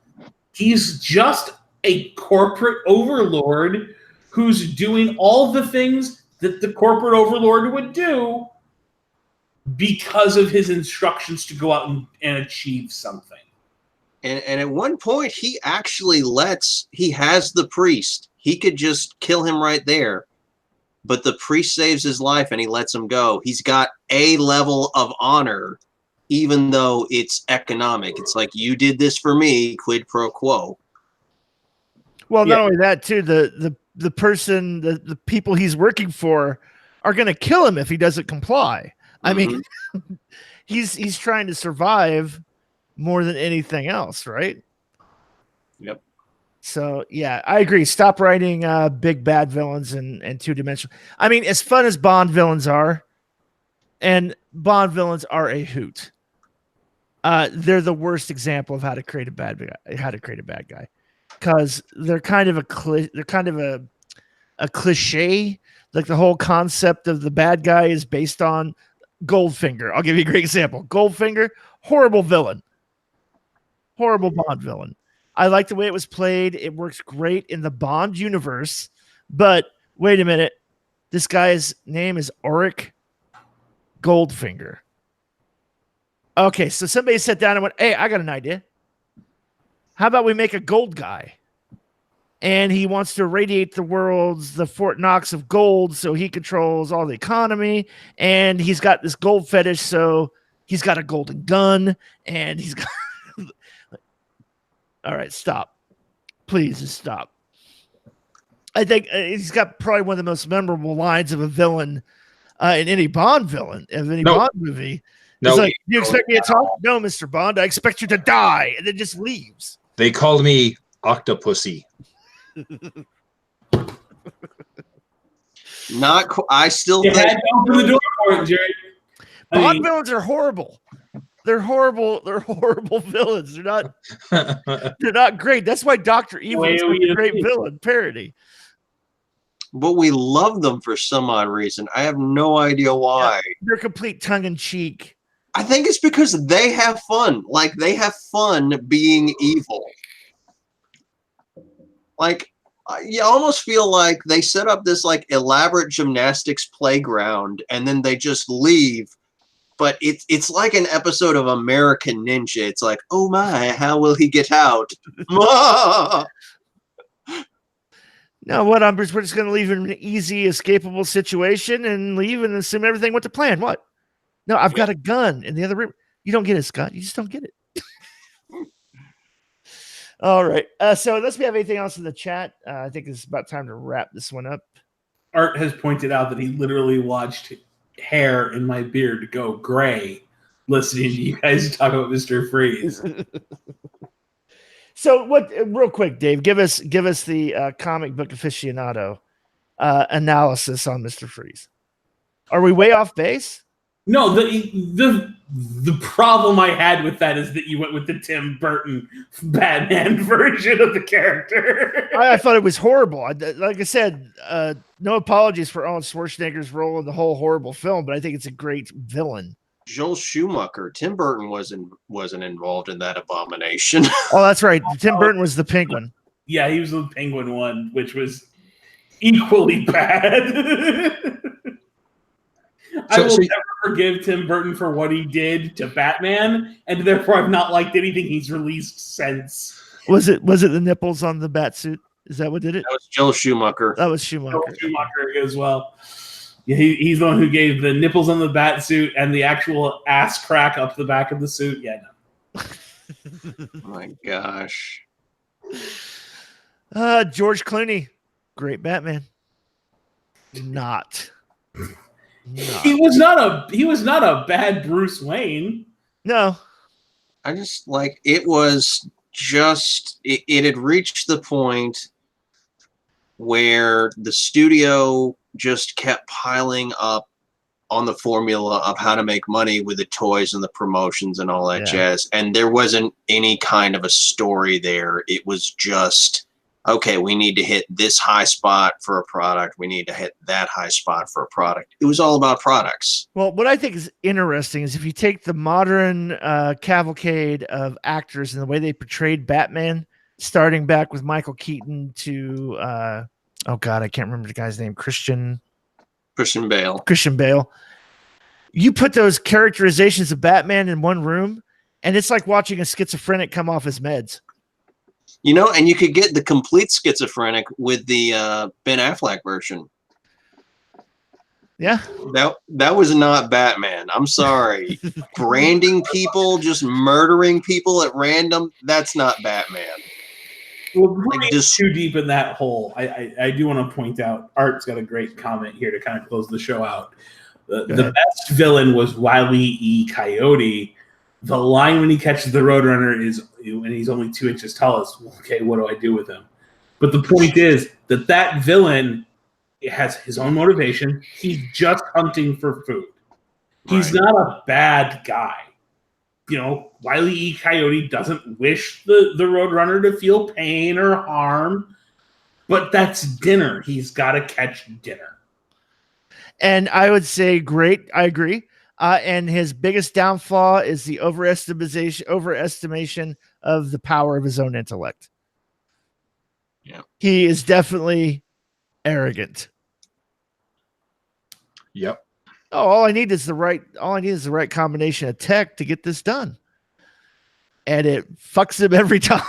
He's just a corporate overlord who's doing all the things that the corporate overlord would do because of his instructions to go out and achieve something. And at one point, he actually he has the priest. He could just kill him right there. But the priest saves his life and he lets him go. He's got a level of honor, even though it's economic. It's like, you did this for me, quid pro quo. Well, not only that, too, the person, the people he's working for are going to kill him if he doesn't comply. I mean, he's trying to survive more than anything else, right? Yep. So, yeah, I agree. Stop writing big bad villains and two-dimensional. I mean, as fun as Bond villains are, and Bond villains are a hoot, they're the worst example of how to create a bad guy, because they're kind of a cliche. Like the whole concept of the bad guy is based on Goldfinger. I'll give you a great example. Goldfinger, horrible villain. Horrible Bond villain. I like the way it was played. It works great in the Bond universe. But wait a minute. This guy's name is Auric Goldfinger. Okay, so somebody sat down and went, hey, I got an idea. How about we make a gold guy? And he wants to irradiate the Fort Knox of gold, so he controls all the economy. And he's got this gold fetish, so he's got a golden gun. And he's got... All right, stop. Please just stop. I think he's got probably one of the most memorable lines of a villain in any Bond villain, of any Bond movie. No, it's like, do you expect me to talk? No, Mr. Bond, I expect you to die. And then just leaves. They called me Octopussy. I still You think had to open the door for it, Jerry. Bond villains are horrible. They're horrible. They're horrible villains. They're not great. That's why Dr. Evil is a great villain parody. but we love them for some odd reason. I have no idea why. Yeah, they're complete tongue-in-cheek. I think it's because they have fun. Like, they have fun being evil. Like, you almost feel like they set up this, like, elaborate gymnastics playground, and then they just leave. But it's like an episode of American Ninja. It's like, oh my, how will he get out? No, what? We're just going to leave him in an easy, escapable situation and leave and assume everything went to plan. What? No, I've got a gun in the other room. You don't get it, Scott. You just don't get it. All right. So unless we have anything else in the chat, I think it's about time to wrap this one up. Art has pointed out that he literally watched hair in my beard go gray listening to you guys talk about Mr. Freeze. So what? Real quick, Dave, give us the comic book aficionado analysis on Mr. Freeze. Are we way off base? No, the problem I had with that is that you went with the Tim Burton Batman version of the character. I thought it was horrible. Like I said, no apologies for Arnold Schwarzenegger's role in the whole horrible film, but I think it's a great villain. Joel Schumacher. Tim Burton wasn't involved in that abomination. Oh, that's right. Tim Burton was the penguin. Yeah, he was the penguin one, which was equally bad. I will never forgive Tim Burton for what he did to Batman, and therefore I've not liked anything he's released since. Was it the nipples on the bat suit? Is that what did it? That was Joel Schumacher. That was Schumacher. Joel Schumacher as well. Yeah, he's the one who gave the nipples on the bat suit and the actual ass crack up the back of the suit. Yeah, no. Oh my gosh. George Clooney, great Batman. Not. He was not a bad Bruce Wayne. No. I just like it was just it had reached the point where the studio just kept piling up on the formula of how to make money with the toys and the promotions and all that jazz. And there wasn't any kind of a story there. It was just, okay, we need to hit this high spot for a product. We need to hit that high spot for a product. It was all about products. Well, what I think is interesting is if you take the modern cavalcade of actors and the way they portrayed Batman, starting back with Michael Keaton to, oh God, I can't remember the guy's name, Christian Bale. You put those characterizations of Batman in one room, and it's like watching a schizophrenic come off his meds. You know, and you could get the complete schizophrenic with the Ben Affleck version. Yeah. That was not Batman. I'm sorry. Branding people, just murdering people at random, that's not Batman. Well, like just too deep in that hole. I do want to point out, Art's got a great comment here to kind of close the show out. The best villain was Wile E. Coyote. The line when he catches the Roadrunner is, and he's only 2 inches tall, is, okay, what do I do with him? But the point is that villain has his own motivation. He's just hunting for food. He's not a bad guy. You know, Wile E. Coyote doesn't wish the Roadrunner to feel pain or harm, but that's dinner. He's got to catch dinner. And I would say, great. I agree. And his biggest downfall is the overestimation of the power of his own intellect. Yeah, he is definitely arrogant. Yep. Oh, all I need is the right combination of tech to get this done. And it fucks him every time.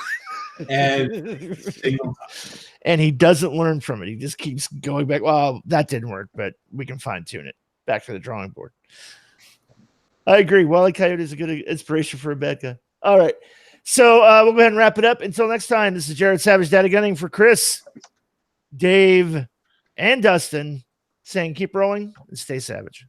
And he doesn't learn from it. He just keeps going back. Well, that didn't work, but we can fine tune it. Back to the drawing board. I agree. Wile E. Coyote is a good inspiration for a bad guy. All right. So we'll go ahead and wrap it up. Until next time, this is Jared Savage, Daddy Gunning for Chris, Dave, and Dustin saying keep rolling and stay savage.